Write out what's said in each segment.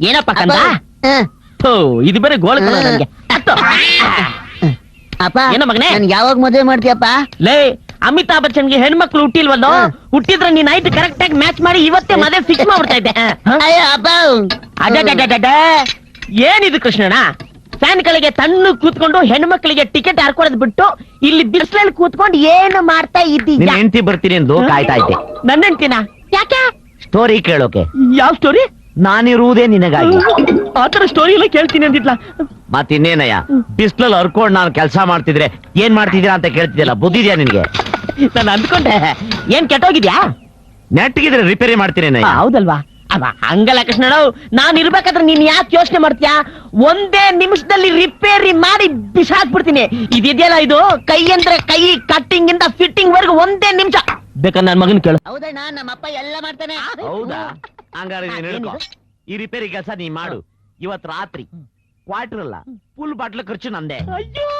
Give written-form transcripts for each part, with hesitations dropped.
ಏನಪ್ಪ ಕಂದ ಇದು ಬೇರೆ ಗೋಳ ನನಗೆ ಅಪ್ಪ ಏನ ಮಗನೇ ನನ್ ಯಾವಾಗ ಮದುವೆ ಮಾಡ್ತೀಯಪ್ಪ? ಲೇ ಅಮಿತಾಬ್ ಬಚ್ಚನ್ಗೆ ಹೆಣ್ಮಕ್ಳು ಹುಟ್ಟಿಲ್ವಲ್ಲೋ ಹುಟ್ಟಿದ್ರೆ ನೀನ್ ನೈಟ್ ಕರೆಕ್ಟ್ ಆಗಿ ಮ್ಯಾಚ್ ಮಾಡಿ ಇವತ್ತೇ ಮದುವೆ ಫಿಕ್ಸ್ ಮಾಡ್ಬಿಡ್ತಾ ಇದ್ದೆ ಅಯ್ಯೋ ಅಪ್ಪ ಅಡ್ಡ ಏನಿದು ಕೃಷ್ಣಣ್ಣ ಫ್ಯಾನ್ ಗಳಿಗೆ ತಣ್ಣು ಕೂತ್ಕೊಂಡು ಹೆಣ್ಮಕ್ಳಿಗೆ ಟಿಕೆಟ್ ಹಾರ್ಕೊಳದ್ ಬಿಟ್ಟು ಇಲ್ಲಿ ಬಿಸಿಲಲ್ಲಿ ಕೂತ್ಕೊಂಡು ಏನು ಮಾಡ್ತಾ ಇದ್ದೀಯ? ಹೆಂಡತಿ ಬರ್ತೀನಿ ಎಂದು ಕಾಯ್ತಾ ಇದ್ದೆ. ನನ್ನ ಹೆಂಡ್ತಿನ ಯಾಕೆ? ಸ್ಟೋರಿ ಕೇಳೋಕೆ. ಯಾವ ಸ್ಟೋರಿ? ನಾನಿರುವುದೇ ನಿನಗಾಗಿ. ಆತರ ಸ್ಟೋರಿ ಎಲ್ಲ ಕೇಳ್ತೀನಿ ಅಂದಿದ್ಲ. ಮತ್ತಿನ್ನೇನಯ್ಯ ಬಿಸ್ಲಲ್ಲಿ ಹರ್ಕೊಂಡ್ ನಾನು ಕೆಲಸ ಮಾಡ್ತಿದ್ರೆ ಏನ್ ಮಾಡ್ತಿದ್ದೀರಾ ಅಂತ ಕೇಳ್ತಿದ್ಯಲ್ಲ, ಬುದ್ಧಿದ್ಯಾ ನಿನ್ಗೆ? ನಾನು ಅಂದ್ಕೊಂಡೆ ಏನ್ ಕೆಟ್ಟೋಗಿದ್ಯಾ? ನೆಟ್ಗಿದ್ರೆ ರಿಪೇರಿ ಮಾಡ್ತೀನಿ. ಹೌದಲ್ವಾ? ಹಂಗಲ್ಲ ಕೃಷ್ಣ, ನಾನ್ ಇರ್ಬೇಕಾದ್ರೆ ನೀನ್ ಯಾಕೆ ಯೋಚನೆ ಮಾಡ್ತೀಯಾ? ಒಂದೇ ನಿಮಿಷದಲ್ಲಿ ರಿಪೇರಿ ಮಾಡಿ ಬಿಸಾಕ್ಬಿಡ್ತೀನಿ. ಇದಿದೆಯಲ್ಲ ಇದು ಕೈ ಅಂದ್ರೆ ಕೈ, ಕಟ್ಟಿಂಗ್ ಇಂದ ಫಿಟ್ಟಿಂಗ್ ವರ್ಗು ಒಂದೇ ನಿಮಿಷ. ಬೇಕಾದ್ರೆ ನನ್ ಮಗನ್ ಕೇಳು. ಹೌದಣ್ಣ, ನಮ್ಮಪ್ಪ ಎಲ್ಲ ಮಾಡ್ತಾನೆ. ಹೌದಾ? ಹಂಗಾರೆ ನೀನ್ ಹೇಳ್ಕೊ. ಈ ರಿಪೇರಿ ಕೆಲಸ ನೀ ಮಾಡು. ಇವತ್ ರಾತ್ರಿ ಕ್ವಾರ್ಟರ್ ಅಲ್ಲ ಫುಲ್ ಬಾಟ್ಲು ಖರ್ಚು ನಂದೆ. ಅಯ್ಯೋ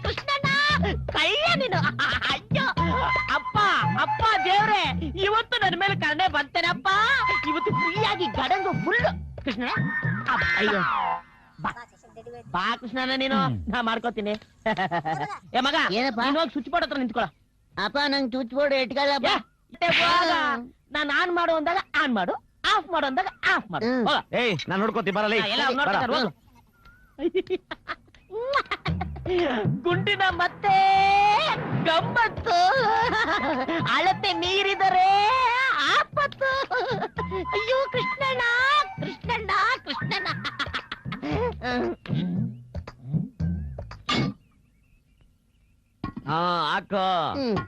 ಕೃಷ್ಣಣ್ಣ, ಕೈಯ ನೀನು. ಅಯ್ಯೋ ಅಪ್ಪ ಅಪ್ಪ ದೇವ್ರೆ, ಇವತ್ತು ನನ್ನ ಮೇಲೆ ಕರುಣೆ ಬಂತೇನಪ್ಪ. ಇವತ್ತು ಫ್ರೀಯಾಗಿ ಗಡಂಗು ಫುಲ್. ಕೃಷ್ಣ ಅಯ್ಯೋ ಬಾ ಕೃಷ್ಣಣ್ಣ, ನೀನು ನಾ ಮಾಡ್ಕೋತೀನಿ. ಏ ಮಗ ಏನಪ್ಪ? ನೀನ್ ಹೋಗಿ ಸ್ವಿಚ್ ಬೋರ್ಡ್ ಹತ್ರ ನಿಂತ್ಕೊಳ. ಅಪ್ಪ ನಂಗ್ ಸ್ವಿಚ್ ಬೋರ್ಡ್ ಇಟ್ಕೊಳ್ಳಪ್ಪ. ನಾನು ಆನ್ ಮಾಡು ಅಂದಾಗ ಆನ್ ಮಾಡು, ಆಫ್ ಮಾಡು ಅಂದಾಗ ಆಫ್ ಮಾಡು. ಹೋಗ. ಏಯ್ ನಾನ್ ನೋಡ್ಕೋತಿ ಬರಲ್ಲ. ಎಲ್ಲ ನೋಡ್ತಾರೆ, ಹೋಗು. ಗುಂಡಿನ ಮತ್ತೆ ಗಮ್ಮತ್ತು, ಅಳತೆ ಮೀರಿದರೆ ಆಪತ್ತು. ಅಯ್ಯೋ ಕೃಷ್ಣಣ್ಣ ಕೃಷ್ಣಣ್ಣ ಕೃಷ್ಣಣ್ಣ. ಹಾ ಹಾಕೋ,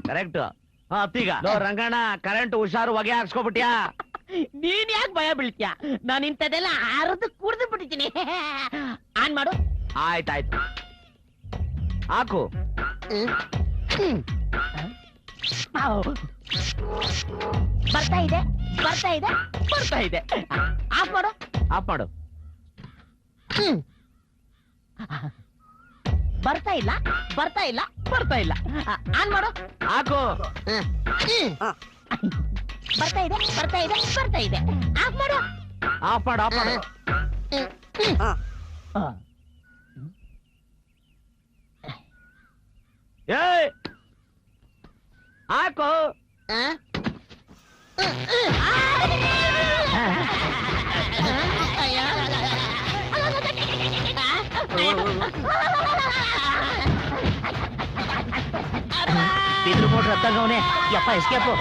ಕರೆಕ್ಟ್. ಅತ್ತೀಗ ರಂಗಣ್ಣ ಕರೆಂಟ್ ಹುಷಾರು ಹೊಗೆ ಹಾಕ್ಸ್ಕೊಬಿಟ್ಯಾ? ನೀನ್ ಯಾಕೆ ಭಯ ಬೀಳ್ತೀಯ? ನಾನು ಇಂಥದೆಲ್ಲ ಅರ್ದು ಕುಡ್ದು ಬಿಟ್ಟಿದ್ದೀನಿ. ಆನ್ ಮಾಡು. ಆಯ್ತಾಯ್ತು ಹಾಕು. ಬರ್ತಾ ಇದೆ ಬರ್ತಾ ಇದೆ ಬರ್ತಾ ಇದೆ. ಆಫ್ ಮಾಡು. ಆಫ್ ಮಾಡು. ಬರ್ತಾ ಇಲ್ಲ ಬರ್ತಾ ಇಲ್ಲ ಬರ್ತಾ ಇಲ್ಲ. ಆನ್ ಮಾಡು. ಹಾಕು. ಬರ್ತಾ ಇದೆ ಬರ್ತಾ ಇದೆ ಬರ್ತಾ ಇದೆ. ಆಫ್ ಮಾಡು. ಆಫ್ ಮಾಡು. ಆಫ್ ಮಾಡು. ಏಯ್ ಹಾಕು. ಬಿದ್ರು ಮೋಟ್ರ್ ಹತ್ತಂಗವನೆ. ಯಪ್ಪ ಎಸ್ಕೇಪು.